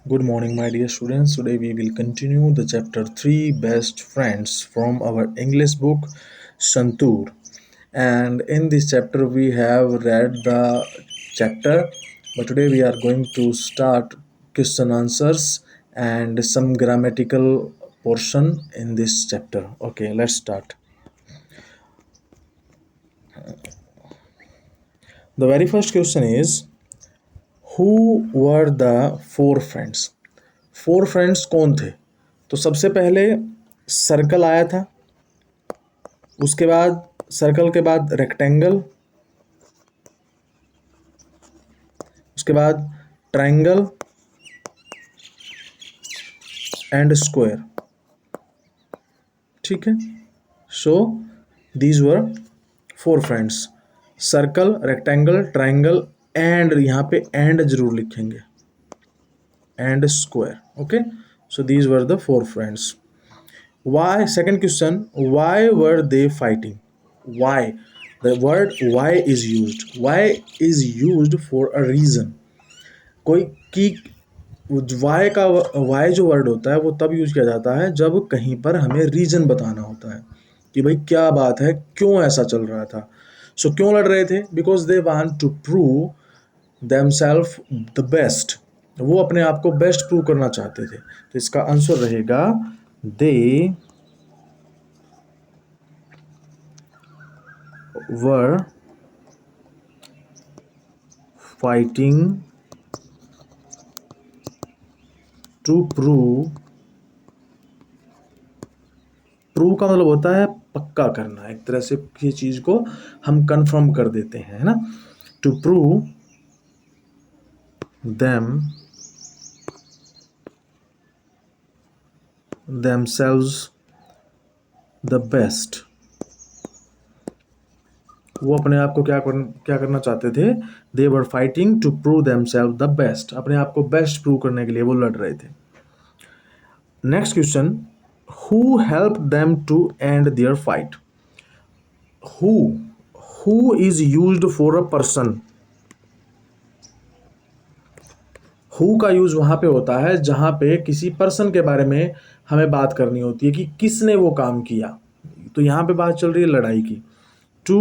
Good morning, my dear students. Today we will continue the chapter 3 Best Friends from our English book Santur. And in this chapter, we have read the chapter, but today we are going to start question answers and some grammatical portion in this chapter. Okay, let's start. The very first question is, who were the four friends? Four friends कौन थे? तो सबसे पहले circle आया था, उसके बाद circle के बाद रेक्टेंगल, उसके बाद ट्रायंगल एंड स्क्वायर। ठीक है, so these were four friends, circle, rectangle, triangle and, यहाँ पे एंड जरूर लिखेंगे, and square. Okay, so these were the four friends. Why? Second question. Why were they fighting? Why? The word why is used. Why is used for a reason. कोई की why का why जो word होता है वो तब use किया जाता है जब कहीं पर हमें रीजन बताना होता है कि भाई क्या बात है, क्यों ऐसा चल रहा था। सो क्यों लड़ रहे थे? Because they want to prove themselves the best. वो अपने आप को बेस्ट प्रूव करना चाहते थे। तो इसका आंसर रहेगा दे were fighting to prove। Prove का मतलब होता है पक्का करना, एक तरह से किसी चीज को हम कंफर्म कर देते हैं, है ना। To prove them themselves the best. वो अपने आप को क्या करना चाहते थे? They were fighting to prove themselves the best. अपने आप को बेस्ट प्रूव करने के लिए वो लड़ रहे थे। Next question, who help them to end their fight? Who, who is used for a person. Who का यूज वहां पे होता है जहां पे किसी पर्सन के बारे में हमें बात करनी होती है कि किसने वो काम किया। तो यहां पे बात चल रही है लड़ाई की। To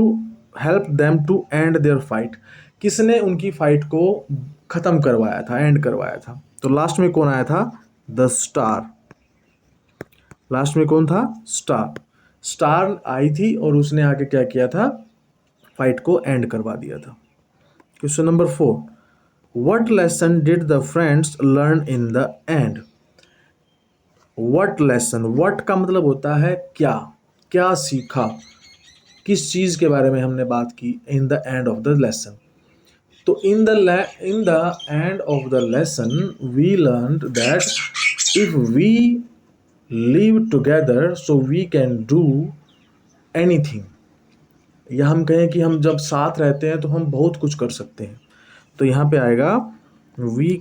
help them to end their fight, किसने उनकी फाइट को खत्म करवाया था, एंड करवाया था। तो लास्ट में कौन आया था? The star. लास्ट में कौन था? स्टार। स्टार आई थी और उसने आके क्या किया था? फाइट को एंड करवा दिया था। Question number 4, what lesson did the friends learn in the and? What lesson, what का मतलब होता है क्या, क्या सीखा, किस चीज के बारे में हमने बात की in the end of the lesson. तो in the end of the lesson we learned that if we live together so we can do anything. या हम कहें कि हम जब साथ रहते हैं तो हम बहुत कुछ कर सकते हैं। तो यहां पे आएगा we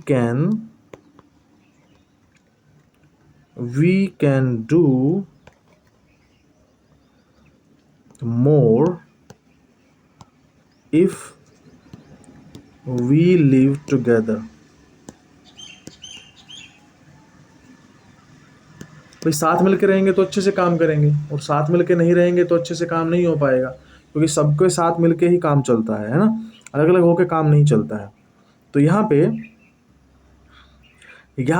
can do more if we live together। भाई साथ मिलके रहेंगे तो अच्छे से काम करेंगे, और साथ मिलके नहीं रहेंगे तो अच्छे से काम नहीं हो पाएगा, क्योंकि सबके साथ मिलके ही काम चलता है ना। अलग अलग होके काम नहीं चलता है। तो यहाँ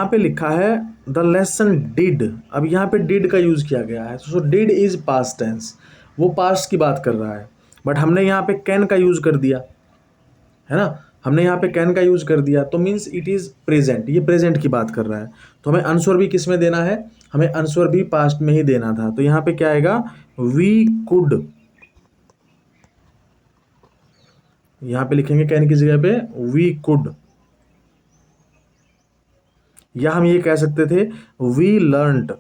पे लिखा है द लेसन डिड। अब यहाँ पे डिड का यूज किया गया है, so did is past tense, वो पास्ट की बात कर रहा है। बट हमने यहाँ पे कैन का यूज कर दिया है ना, हमने यहाँ पे कैन का यूज कर दिया, तो मीन्स इट इज प्रेजेंट, ये प्रेजेंट की बात कर रहा है। तो हमें आंसर भी किस में देना है? हमें आंसर भी पास्ट में ही देना था। तो यहाँ पे क्या आएगा? We could. यहाँ पे लिखेंगे कैन की जगह पे वी कुड। या हम ये कह सकते थे we learned,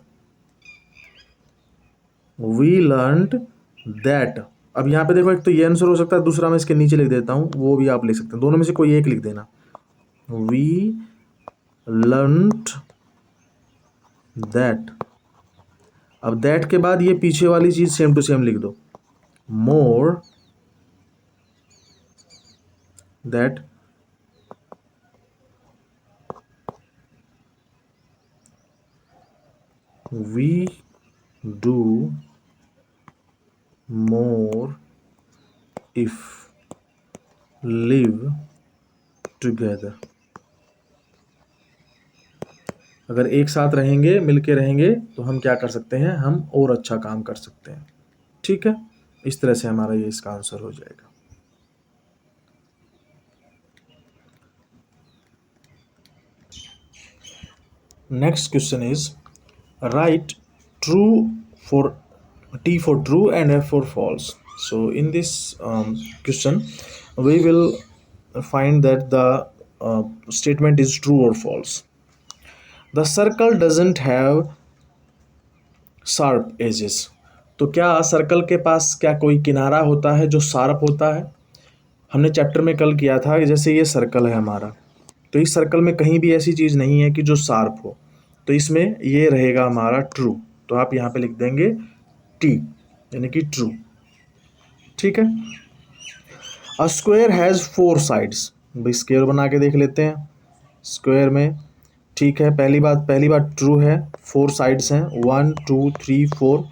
we learned that. अब यहाँ पे देखो, एक तो ये आंसर हो सकता है, दूसरा मैं इसके नीचे लिख देता हूँ, वो भी आप लिख सकते हैं, दोनों में से कोई एक लिख देना। We learned that. अब दैट के बाद ये पीछे वाली चीज सेम टू सेम लिख दो, more that we do more if live together. अगर एक साथ रहेंगे, मिलके रहेंगे, तो हम क्या कर सकते हैं, हम और अच्छा काम कर सकते हैं। ठीक है, इस तरह से हमारा ये इसका आंसर हो जाएगा। Next question is right true for T for true and F for false. So in this question we will find that the statement is true or false. The circle doesn't have sharp edges. तो क्या circle के पास क्या कोई किनारा होता है जो sharp होता है? हमने चैप्टर में कल किया था कि जैसे ये सर्कल है हमारा, तो इस सर्कल में कहीं भी ऐसी चीज़ नहीं है कि जो शार्प हो, तो इसमें ये रहेगा हमारा ट्रू। तो आप यहाँ पे लिख देंगे टी, यानी कि ट्रू। ठीक है। A square has 4 sides. भाई स्क्वायर बना के देख लेते हैं स्क्वायर में। ठीक है, पहली बात ट्रू है, 4 साइड्स हैं, 1 2 3 4,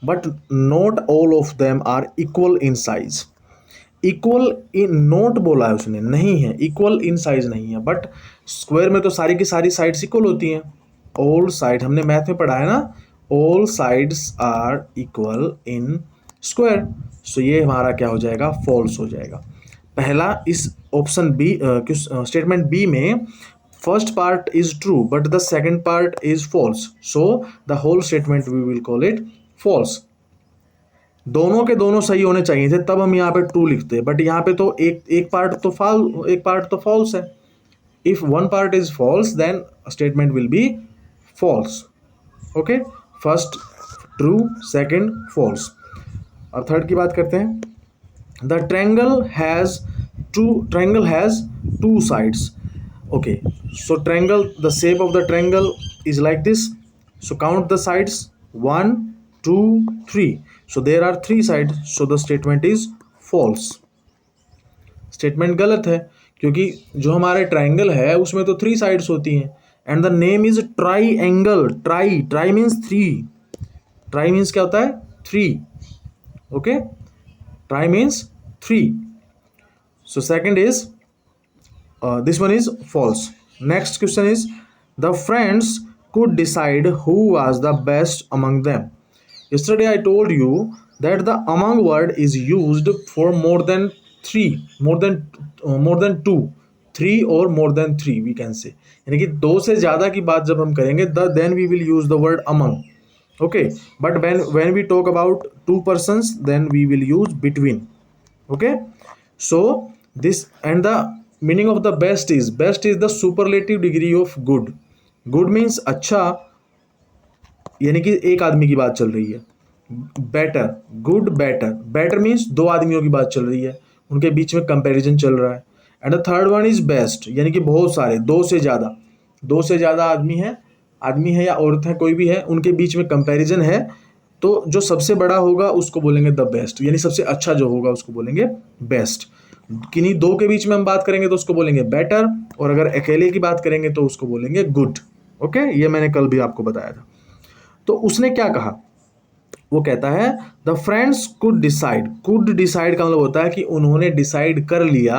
but not all of them are equal in size. Equal in not बोला है उसने, नहीं है, इक्वल इन साइज नहीं है। बट स्क्वायर में तो सारी की सारी साइड्स इक्वल होती हैं। ऑल साइड हमने मैथ में पढ़ा है ना, all sides are equal in square. So ये हमारा क्या हो जाएगा, फॉल्स हो जाएगा। पहला इस ऑप्शन बी स्टेटमेंट बी में first part is true but the second part is false, so the whole statement we will call it false. दोनों के दोनों सही होने चाहिए थे, तब हम यहाँ पे ट्रू लिखते हैं, बट यहाँ पे तो एक पार्ट तो फॉल्स है। If one part is false then statement will be false. Okay, first true, second false. अब थर्ड की बात करते हैं। The triangle has two sides. Okay, so triangle, the shape of the triangle is like this, so count the sides, 1 2 3, so there are 3 sides, so the statement is false। Statement गलत है क्योंकि जो हमारे triangle है उसमें तो 3 sides होती हैं, and the name is try angle. Try means 3। Try means क्या होता है, 3। Okay, try means 3। So second is this one is false. Next question is the friends could decide who was the best among them. Yesterday I told you that the among word is used for more than 3, more than 2, 3 or more than 3 we can say, यानी कि 2 से ज़्यादा की बात जब हम करेंगे then we will use the word among. Okay, but when we talk about 2 persons then we will use between. Okay, so this and the meaning of the best is the superlative degree of good. Good means अच्छा, यानी कि एक आदमी की बात चल रही है। बेटर, गुड, बेटर मीन्स 2 आदमियों की बात चल रही है, उनके बीच में कंपैरिजन चल रहा है। And the third one is best, यानी कि बहुत सारे, 2 से ज़्यादा आदमी है या औरत है, कोई भी है, उनके बीच में कंपैरिजन है, तो जो सबसे बड़ा होगा उसको बोलेंगे द बेस्ट, यानी सबसे अच्छा जो होगा उसको बोलेंगे बेस्ट। किन्हीं 2 के बीच में हम बात करेंगे तो उसको बोलेंगे बेटर, और अगर अकेले की बात करेंगे तो उसको बोलेंगे गुड। ओके, ये मैंने कल भी आपको बताया था। तो उसने क्या कहा, वो कहता है द फ्रेंड्स कुड डिसाइड का मतलब होता है कि उन्होंने डिसाइड कर लिया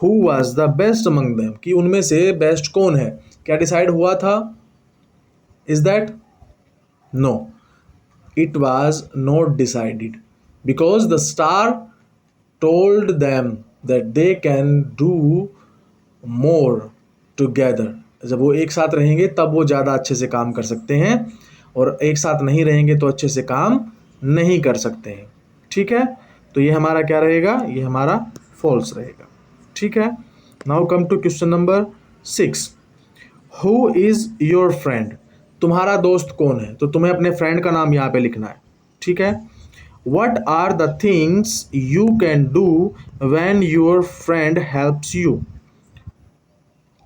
who was the best among them, कि उनमें से बेस्ट कौन है। क्या डिसाइड हुआ था, is that, no, it was not decided, because the star told them that they can do more together. जब वो एक साथ रहेंगे तब वो ज़्यादा अच्छे से काम कर सकते हैं, और एक साथ नहीं रहेंगे तो अच्छे से काम नहीं कर सकते हैं। ठीक है, तो ये हमारा क्या रहेगा, ये हमारा फॉल्स रहेगा। ठीक है, now come to question number 6। Who is your friend, तुम्हारा दोस्त कौन है, तो तुम्हें अपने फ्रेंड का नाम यहाँ पे लिखना है। ठीक है, what are the things you can do when your friend helps you.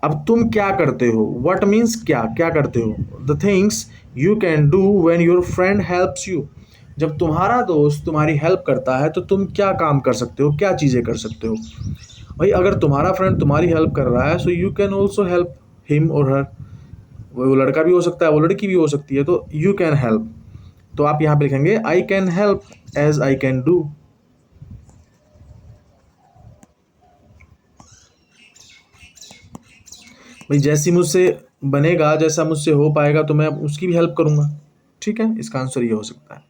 अब तुम क्या करते हो, व्हाट मीन्स क्या करते हो, the things you can do when your friend helps you. जब तुम्हारा दोस्त तुम्हारी हेल्प करता है तो तुम क्या काम कर सकते हो, क्या चीज़ें कर सकते हो। भाई अगर तुम्हारा फ्रेंड तुम्हारी हेल्प कर रहा है सो you can also help him और हर। वो लड़का भी हो सकता है, वो लड़की भी हो सकती है। तो यू कैन हेल्प, तो आप यहाँ पे लिखेंगे I can help as I can do. भाई जैसी मुझसे बनेगा, जैसा मुझसे हो पाएगा, तो मैं उसकी भी हेल्प करूंगा। ठीक है, इसका आंसर ये हो सकता है।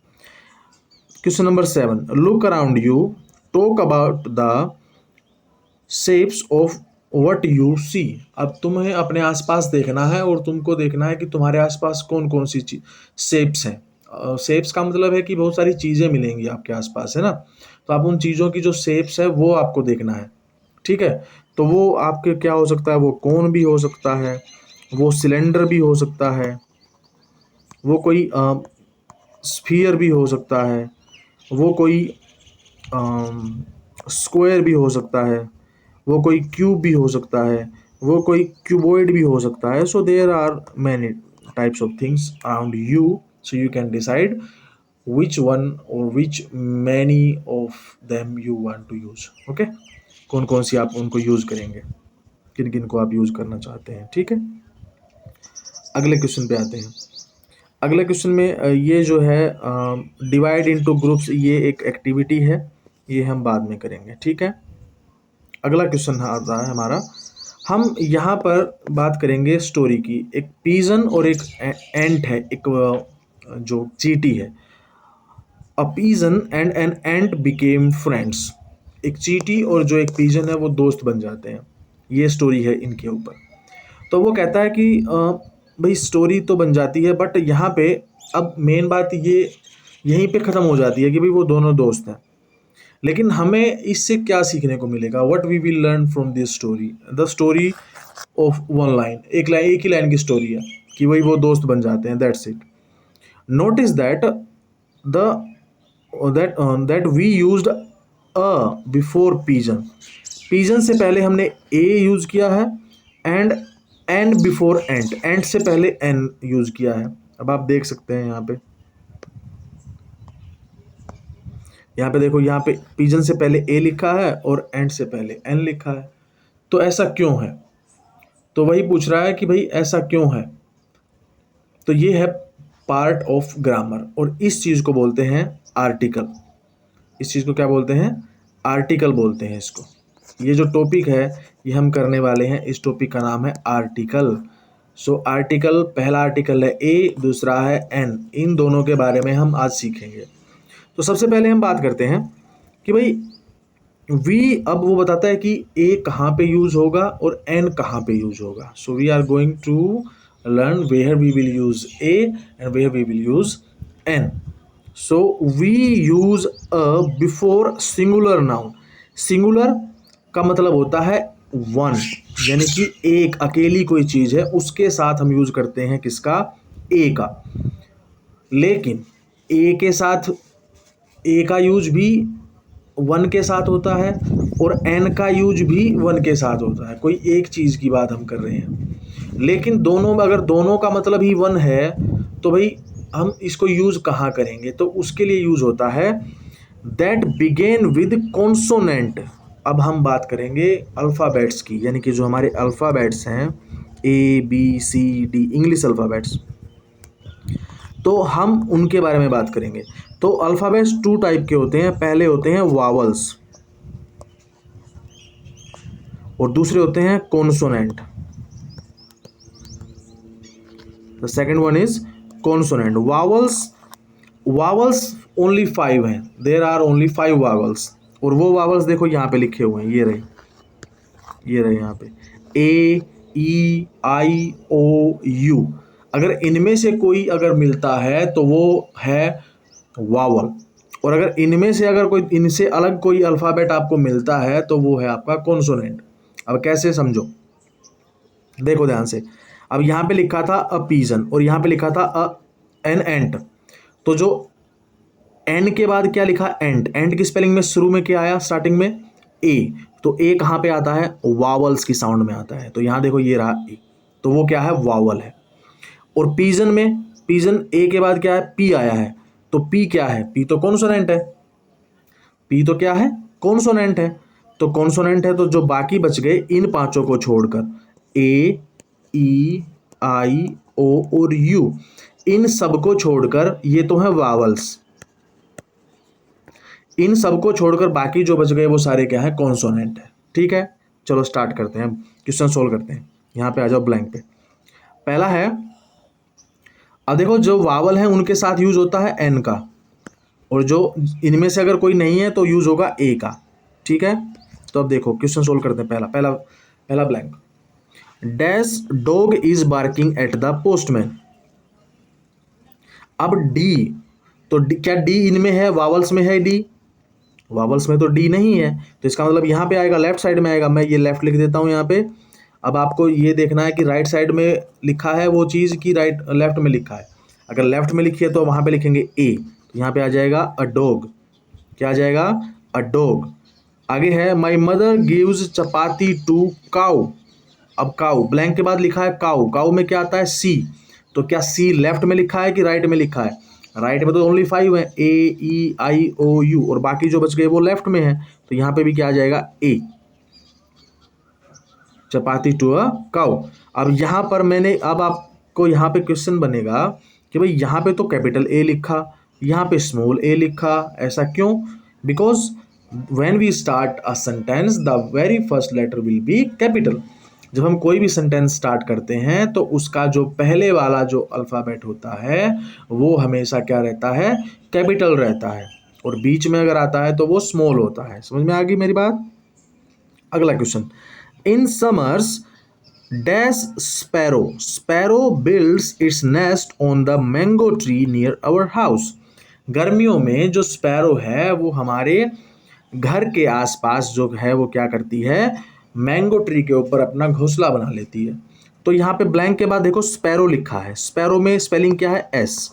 Question number 7, look around you, talk about the shapes of what you see. अब तुम्हें अपने आसपास देखना है और तुमको देखना है कि तुम्हारे आसपास कौन कौन सी चीज शेप्स हैं। शेप्स का मतलब है कि बहुत सारी चीजें मिलेंगी आपके आसपास, है ना। तो आप उन चीजों की जो शेप्स है वो आपको देखना है। ठीक है, तो वो आपके क्या हो सकता है, वो कोन भी हो सकता है, वो सिलेंडर भी हो सकता है, वो कोई स्फीयर भी हो सकता है, वो कोई स्क्वायर भी हो सकता है, वो कोई क्यूब भी हो सकता है, वो कोई क्यूबॉइड भी हो सकता है। So there are many types of things around you, so you can decide which one or which many of them you want to use. Okay, कौन कौन सी आप उनको यूज करेंगे, किन किन को आप यूज करना चाहते हैं। ठीक है, अगले क्वेश्चन पे आते हैं। अगले क्वेश्चन में ये जो है डिवाइड इनटू ग्रुप्स, ये एक एक्टिविटी है, ये हम बाद में करेंगे। ठीक है, अगला क्वेश्चन आता है हमारा, हम यहाँ पर बात करेंगे स्टोरी की। एक पीजन और एक एंट है, एक जो चींटी है। A pigeon and an ant became friends. एक चींटी और जो एक पीजन है वो दोस्त बन जाते हैं। ये स्टोरी है इनके ऊपर। तो वो कहता है कि भाई स्टोरी तो बन जाती है, बट यहाँ पे अब मेन बात ये यहीं पे ख़त्म हो जाती है कि भाई वो दोनों दोस्त हैं। लेकिन हमें इससे क्या सीखने को मिलेगा, what we will learn from this story, the story of one line, एक ही लाइन की स्टोरी है कि वही वो दोस्त बन जाते हैं, that's it. Notice that the that we used a before pigeon. Pigeon से पहले हमने ए यूज किया है, and an before ant, ant से पहले एन यूज किया है। अब आप देख सकते हैं यहाँ पे देखो, यहाँ पे पीजन से पहले ए लिखा है और एंट से पहले एन लिखा है। तो ऐसा क्यों है, तो वही पूछ रहा है कि भाई ऐसा क्यों है। तो ये है पार्ट ऑफ ग्रामर, और इस चीज को बोलते हैं आर्टिकल। इस चीज को क्या बोलते हैं, आर्टिकल बोलते हैं इसको। ये जो टॉपिक है ये हम करने वाले हैं, इस टॉपिक का नाम है आर्टिकल। सो आर्टिकल, पहला आर्टिकल है ए, दूसरा है एन, इन दोनों के बारे में हम आज सीखेंगे। तो सबसे पहले हम बात करते हैं कि भाई वी, अब वो बताता है कि ए कहाँ पे यूज होगा और एन कहाँ पे यूज होगा। So we are going to learn where we will use a and where we will use an. So we use a before singular noun. Singular का मतलब होता है वन, यानी कि एक, अकेली कोई चीज है उसके साथ हम यूज करते हैं किसका, ए का। लेकिन ए के साथ, ए का यूज भी वन के साथ होता है और एन का यूज भी वन के साथ होता है। कोई एक चीज की बात हम कर रहे हैं, लेकिन दोनों में अगर दोनों का मतलब ही वन है तो भाई हम इसको यूज कहाँ करेंगे, तो उसके लिए यूज होता है दैट बिगेन विद कॉन्सोनेंट। अब हम बात करेंगे अल्फ़ाबेट्स की, यानी कि जो हमारे अल्फ़ाबेट्स हैं A B C D, English alphabets, तो हम उनके बारे में बात करेंगे। तो अल्फ़ाबेट्स टू टाइप के होते हैं, पहले होते हैं वावल्स और दूसरे होते हैं consonant. The second one is consonant. Vowels only 5 हैं, देर आर ओनली 5 वावल्स। और वो वावल्स देखो यहाँ पे लिखे हुए हैं, ये रहे यहाँ पे ए ई आई ओ यू। अगर इनमें से कोई अगर मिलता है तो वो है वावल, और अगर इनमें से अगर कोई, इनसे अलग कोई अल्फ़ाबेट आपको मिलता है तो वो है आपका कॉन्सोनेंट। अब कैसे समझो, देखो ध्यान से। अब यहाँ पे लिखा था अ पीजन और यहाँ पे लिखा था अ एन एंट। तो जो एन के बाद क्या लिखा, एंट, एंट की स्पेलिंग में शुरू में क्या आया, स्टार्टिंग में ए। तो ए कहाँ पे आता है, वावल्स की साउंड में आता है। तो यहाँ देखो ये रहा ए, तो वो क्या है, वावल है। और पीजन में, पीजन ए के बाद क्या है, पी आया है। तो पी क्या है, पी तो कॉन्सोनेंट है, पी तो क्या है, कॉन्सोनेंट है। तो कॉन्सोनेंट है, तो जो बाकी बच गए इन पांचों को छोड़कर ए ई आई ओ और यू, इन सबको छोड़कर, ये तो है वावल्स, इन सबको छोड़कर बाकी जो बच गए वो सारे क्या है, कॉन्सोनेंट है। ठीक है, चलो स्टार्ट करते हैं, क्वेश्चन सोल्व करते हैं। यहाँ पे आ जाओ ब्लैंक पे। पहला है, अब देखो जो वावल है उनके साथ यूज होता है एन का, और जो इनमें से अगर कोई नहीं है तो यूज होगा ए का। ठीक है, तो अब देखो क्वेश्चन सोल्व करते हैं। पहला पहला पहला blank, dash dog is barking at the postman. अब डी, तो क्या डी इनमें है, वावल्स में है डी? वावल्स में तो डी नहीं है, तो इसका मतलब यहाँ पे आएगा, लेफ्ट साइड में आएगा। मैं ये लेफ्ट लिख देता हूँ यहाँ पे। अब आपको ये देखना है कि राइट साइड में लिखा है वो चीज़ कि राइट लेफ्ट में लिखा है। अगर लेफ्ट में लिखी है तो वहाँ पे लिखेंगे ए, तो यहाँ पे आ जाएगा अ डॉग। क्या आ जाएगा? A dog. आगे है my mother gives chapati to cow. अब काऊ, ब्लैंक के बाद लिखा है काऊ, काऊ में क्या आता है? सी। तो क्या सी लेफ्ट में लिखा है कि राइट में लिखा है? राइट में तो ओनली 5 है, ए ई आई ओ यू, और बाकी जो बच गए वो लेफ्ट में है, तो यहाँ पे भी क्या आ जाएगा? ए, चपाती टू अ काऊ। अब यहाँ पर मैंने, अब आपको यहाँ पे क्वेश्चन बनेगा कि भाई यहाँ पे तो कैपिटल ए लिखा, यहाँ पे स्मॉल ए लिखा, ऐसा क्यों? Because when we start a sentence the very first letter will be capital. जब हम कोई भी सेंटेंस स्टार्ट करते हैं तो उसका जो पहले वाला जो अल्फ़ाबेट होता है वो हमेशा क्या रहता है? कैपिटल रहता है, और बीच में अगर आता है तो वो स्मॉल होता है। समझ में आ गई मेरी बात? अगला question, in summers dash sparrow, sparrow builds its nest on the mango tree near our house. गर्मियों में जो स्पैरो है वो हमारे घर के आसपास जो है वो क्या करती है? मैंगो ट्री के ऊपर अपना घोंसला बना लेती है। तो यहाँ पे ब्लैंक के बाद देखो स्पैरो लिखा है, स्पैरो में स्पेलिंग क्या है? S,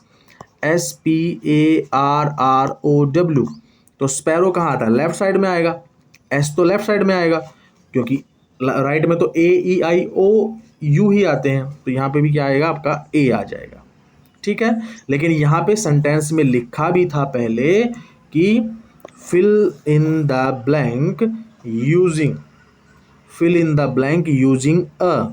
S P A R R O W. तो स्पैरो कहाँ आता है? लेफ्ट साइड में आएगा, एस तो लेफ्ट साइड में आएगा, क्योंकि राइट में तो ए ई आई ओ यू ही आते हैं, तो यहाँ पे भी क्या आएगा? आपका ए आ जाएगा। ठीक है, लेकिन यहाँ पे सेंटेंस में लिखा भी था पहले कि fill in the blank using, fill in the blank using a,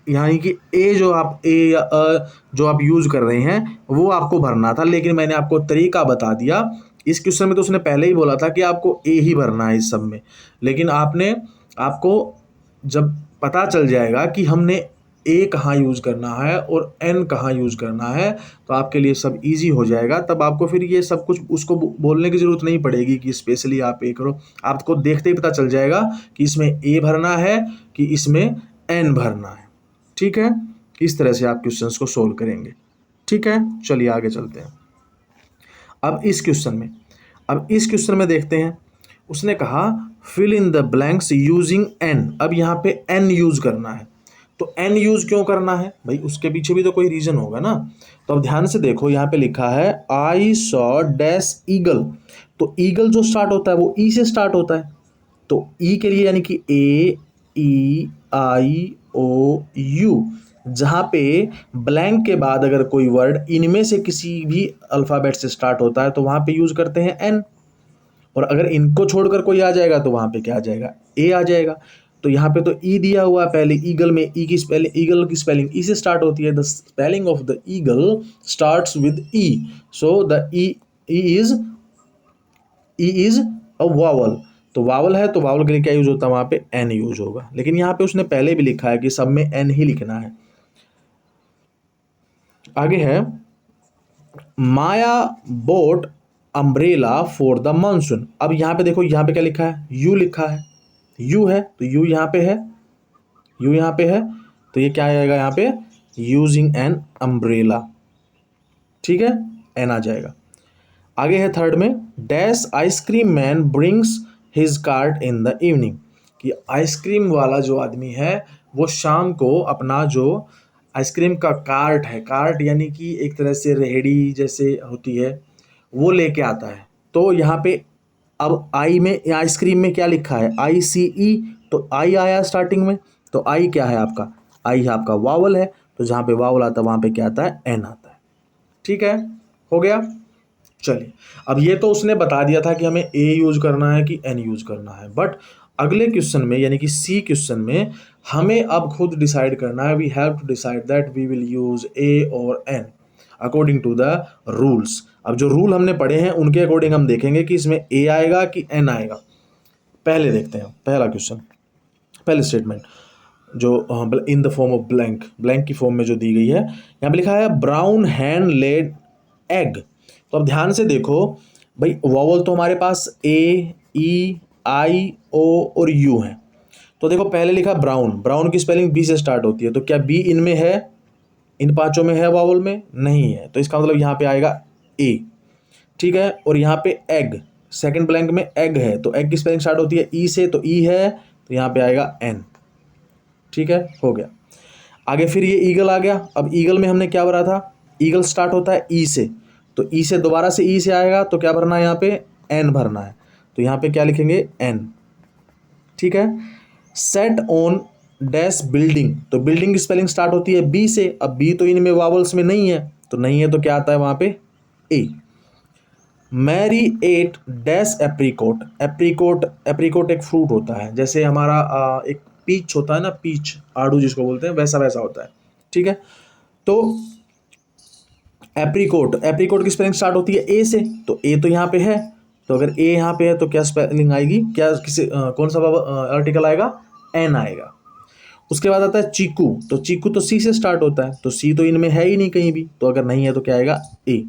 यानी कि ए जो आप ए या अ जो आप यूज कर रहे हैं वो आपको भरना था, लेकिन मैंने आपको तरीका बता दिया। इस क्वेश्चन में तो उसने पहले ही बोला था कि आपको ए ही भरना है इस सब में, लेकिन आपको जब पता चल जाएगा कि हमने ए कहाँ यूज़ करना है और एन कहाँ यूज़ करना है तो आपके लिए सब इजी हो जाएगा। तब आपको फिर ये सब कुछ उसको बोलने की ज़रूरत नहीं पड़ेगी कि स्पेशली आप ए करो, आपको देखते ही पता चल जाएगा कि इसमें ए भरना है कि इसमें एन भरना है। ठीक है, इस तरह से आप क्वेश्चंस को सोल्व करेंगे। ठीक है, चलिए आगे चलते हैं। अब इस क्वेश्चन में देखते हैं, उसने कहा fill in the blanks using an. अब यहाँ पे एन यूज करना है, तो एन यूज क्यों करना है भाई? उसके पीछे भी तो कोई रीजन होगा ना। तो अब ध्यान से देखो, यहाँ पे लिखा है आई सॉ डैश ईगल। तो ईगल जो स्टार्ट होता है वो ई से स्टार्ट होता है, तो ई के लिए यानी कि ए ई आई ओ यू, जहाँ पे ब्लैंक के बाद अगर कोई वर्ड इनमें से किसी भी अल्फ़ाबेट से स्टार्ट होता है तो वहाँ पे यूज करते हैं एन, और अगर इनको छोड़कर कोई आ जाएगा तो वहाँ पे क्या आ जाएगा? ए आ जाएगा। तो यहाँ पे तो ई दिया हुआ है पहले, ईगल में ई की स्पेलिंग, ईगल की स्पेलिंग ई से स्टार्ट होती है, the spelling of the eagle starts with E, so the E is a vowel. तो वावल है तो वावल के लिए क्या यूज होता है? वहाँ पे एन यूज होगा, लेकिन यहाँ पे उसने पहले भी लिखा है कि सब में एन ही लिखना है। आगे है Maya bought umbrella for the monsoon. अब यहाँ पे देखो, यहाँ पे क्या लिखा है? यू लिखा है, यू है तो यू यहाँ पे है, यू यहाँ पे है, तो ये क्या आएगा यहाँ पे? Using an umbrella. ठीक है, एन आ जाएगा। आगे है थर्ड में, dash ice cream man brings his cart in the evening. कि आइसक्रीम वाला जो आदमी है वो शाम को अपना जो आइसक्रीम का कार्ट है, कार्ट यानी कि एक तरह से रेहड़ी जैसे होती है, वो लेके आता है। तो यहाँ पे अब आई में, आइसक्रीम में क्या लिखा है? आई सी ई, तो आई आया स्टार्टिंग में, तो आई क्या है आपका? आई आपका वावल है, तो जहाँ पे वावल आता है वहाँ पे क्या आता है? एन आता है। ठीक है, हो गया। चलिए, अब ये तो उसने बता दिया था कि हमें ए यूज करना है कि एन यूज करना है, बट अगले क्वेश्चन में यानी कि सी क्वेश्चन में हमें अब खुद डिसाइड करना है, we have to decide that we will use a or an according to the rules. अब जो रूल हमने पढ़े हैं उनके अकॉर्डिंग हम देखेंगे कि इसमें ए आएगा कि एन आएगा। पहले देखते हैं पहला क्वेश्चन, पहले स्टेटमेंट जो in the form of blank, blank की फॉर्म में जो दी गई है, यहाँ पे लिखा है ब्राउन हैन लेड एग। तो अब ध्यान से देखो भाई, वॉवल तो हमारे पास ए, ई, आई, ओ और यू है। तो देखो पहले लिखा ब्राउन, ब्राउन की स्पेलिंग बी से स्टार्ट होती है, तो क्या बी इनमें है, इन पांचों में है वॉवल में? नहीं है, तो इसका मतलब यहाँ पे आएगा ए। ठीक है, और यहाँ पे एग, सेकंड ब्लैंक में एग है, तो एग की स्पेलिंग स्टार्ट होती है ई से, तो ई है, तो यहाँ पे आएगा एन। ठीक है, हो गया। आगे फिर ये ईगल आ गया। अब ईगल में हमने क्या भरा था, ईगल स्टार्ट होता है ई से, तो ई से दोबारा से ई से आएगा, तो क्या भरना है यहाँ पे, एन भरना है, तो यहाँ पे क्या लिखेंगे, एन। ठीक है, सेट ऑन डैश बिल्डिंग, तो बिल्डिंग की स्पेलिंग स्टार्ट होती है बी से, अब बी तो इनमें वावल्स में नहीं है, तो नहीं है तो क्या आता है वहाँ पे, A. Mary ate dash apricot, apricot, apricot एक फ्रूट होता है, जैसे हमारा एक पीच होता है ना, पीच आड़ू जिसको बोलते हैं, वैसा वैसा होता है। ठीक है, तो एप्रीकोट, एप्रीकोट की स्पेलिंग स्टार्ट होती है ए से, तो ए तो यहाँ पे है, तो अगर ए यहाँ पे है तो क्या स्पेलिंग आएगी, क्या किसी कौन सा आर्टिकल आएगा, एन आएगा। उसके बाद आता है चीकू, तो चीकू तो सी से स्टार्ट होता है, तो सी तो इनमें है ही नहीं कहीं भी, तो अगर नहीं है तो क्या आएगा, ए।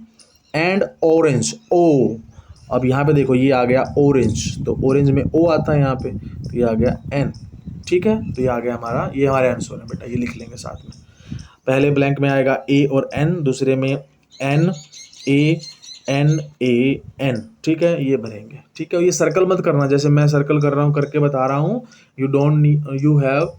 एंड ऑरेंज, ओ, अब यहाँ पे देखो ये आ गया ऑरेंज, तो ऑरेंज में ओ आता है यहाँ पे, तो ये आ गया एन। ठीक है, तो ये आ गया हमारा, ये हमारे आंसर है बेटा, ये लिख लेंगे साथ में। पहले ब्लैंक में आएगा ए और एन, दूसरे में an a an a an. ठीक है, ये भरेंगे। ठीक है, ये सर्कल मत करना, जैसे मैं सर्कल कर रहा हूँ करके बता रहा हूँ, you don't you have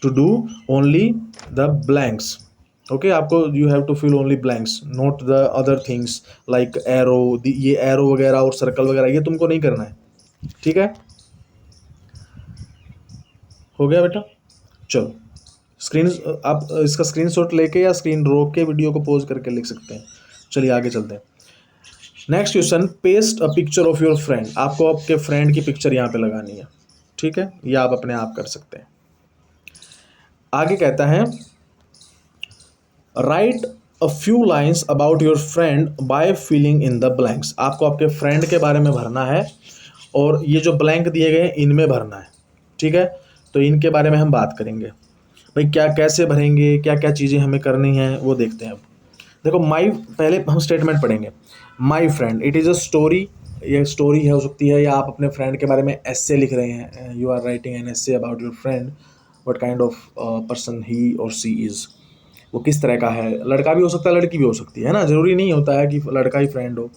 to do only the blanks. Okay, आपको you have to fill only blanks, not the other things like arrow, ये एरो वगैरह और सर्कल वगैरह ये तुमको नहीं करना है। ठीक है, हो गया बेटा। चलो स्क्रीन, आप इसका स्क्रीनशॉट लेके या स्क्रीन रोक के वीडियो को पॉज करके लिख सकते हैं। चलिए आगे चलते हैं। Next question, paste a picture of your friend, आपको आपके फ्रेंड की पिक्चर यहाँ पे लगानी है। ठीक है, ये आप अपने आप कर सकते हैं। आगे कहता है write a few lines about your friend by filling in the blanks, आपको आपके फ्रेंड के बारे में भरना है और ये जो ब्लैंक दिए गए हैं इनमें भरना है। ठीक है, तो इनके बारे में हम बात करेंगे भाई, क्या कैसे भरेंगे, क्या क्या चीज़ें हमें करनी है वो देखते हैं। अब देखो माई, पहले हम स्टेटमेंट पढ़ेंगे। My friend, it is a story, ये स्टोरी है हो सकती है, या आप अपने फ्रेंड के बारे में एस्से लिख रहे हैं, you are writing an essay about your friend, what kind of person he or she is, वो किस तरह का है। लड़का भी हो सकता है, लड़की भी हो सकती है ना, ज़रूरी नहीं होता है कि लड़का ही फ्रेंड हो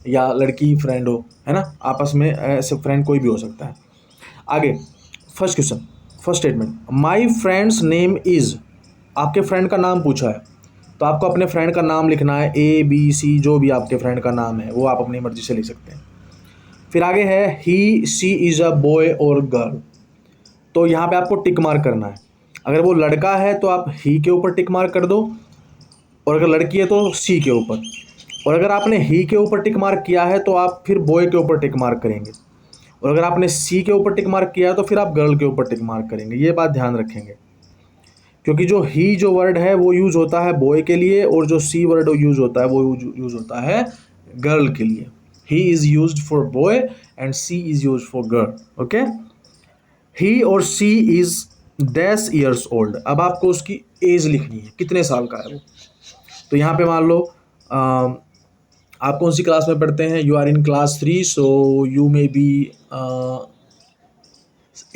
या लड़की ही फ्रेंड हो, है ना, आपस में ऐसे फ्रेंड कोई भी हो सकता है। आगे first question, first statement, my friends name is, आपके फ्रेंड का नाम पूछा है, तो आपको अपने फ्रेंड का नाम लिखना है, ए बी सी, जो भी आपके फ्रेंड का नाम है वो आप अपनी मर्जी से लिख सकते हैं। फिर आगे है ही सी इज़ अ बॉय और गर्ल, तो यहाँ पे आपको टिक मार्क करना है। अगर वो लड़का है तो आप ही के ऊपर टिक मार्क कर दो, और अगर लड़की है तो सी के ऊपर, और अगर आपने ही के ऊपर टिक मार्क किया है तो आप फिर बॉय के ऊपर टिक मार्क करेंगे, और अगर आपने सी के ऊपर टिक मार्क किया है तो फिर आप गर्ल के ऊपर टिक मार्क करेंगे। ये बात ध्यान रखेंगे, क्योंकि जो ही जो वर्ड है वो यूज़ होता है बॉय के लिए, और जो सी वर्ड यूज़ होता है वो यूज़ होता है गर्ल के लिए। He is used for boy and she is used for girl. Okay, he or she is dash years old, अब आपको उसकी एज लिखनी है, कितने साल का है वो। तो यहाँ पे मान लो आप कौन सी क्लास में पढ़ते हैं, you are in class 3, so you may be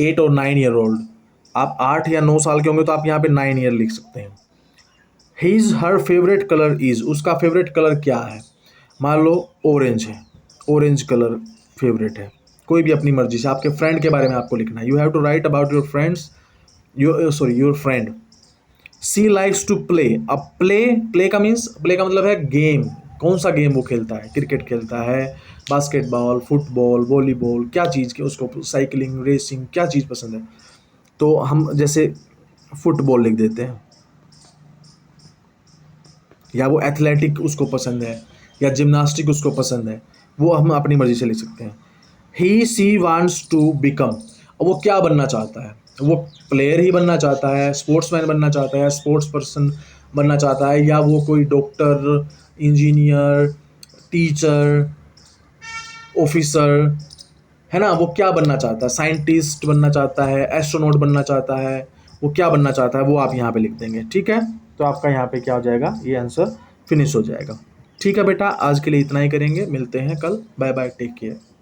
8 और 9 ईयर ओल्ड, आप 8 या 9 साल के होंगे तो आप यहाँ पे 9 ईयर लिख सकते हैं। His her favourite colour is, उसका फेवरेट कलर क्या है, मान लो ऑरेंज है, ऑरेंज कलर फेवरेट है, कोई भी अपनी मर्जी से। आपके फ्रेंड के बारे में आपको लिखना है, you have to write about your friends, your friend. She likes to play, अब प्ले का मीन्स, प्ले का मतलब है गेम, कौन सा गेम वो खेलता है, क्रिकेट खेलता है, बास्केटबॉल, फुटबॉल, वॉलीबॉल, क्या चीज़ के उसको, साइकिलिंग, रेसिंग, क्या चीज़ पसंद है, तो हम जैसे फुटबॉल लिख देते हैं, या वो एथलेटिक उसको पसंद है, या जिम्नास्टिक उसको पसंद है, वो हम अपनी मर्जी से लिख सकते हैं। ही सी वांट्स टू बिकम, और वो क्या बनना चाहता है, वो प्लेयर ही बनना चाहता है, स्पोर्ट्समैन बनना चाहता है, स्पोर्ट्स पर्सन बनना चाहता है, या वो कोई डॉक्टर, इंजीनियर, टीचर, ऑफिसर, है ना, वो क्या बनना चाहता है, साइंटिस्ट बनना चाहता है, एस्ट्रोनॉट बनना चाहता है, वो क्या बनना चाहता है वो आप यहाँ पे लिख देंगे। ठीक है, तो आपका यहाँ पे क्या हो जाएगा, ये आंसर फिनिश हो जाएगा। ठीक है बेटा, आज के लिए इतना ही करेंगे, मिलते हैं कल, बाय बाय, टेक केयर।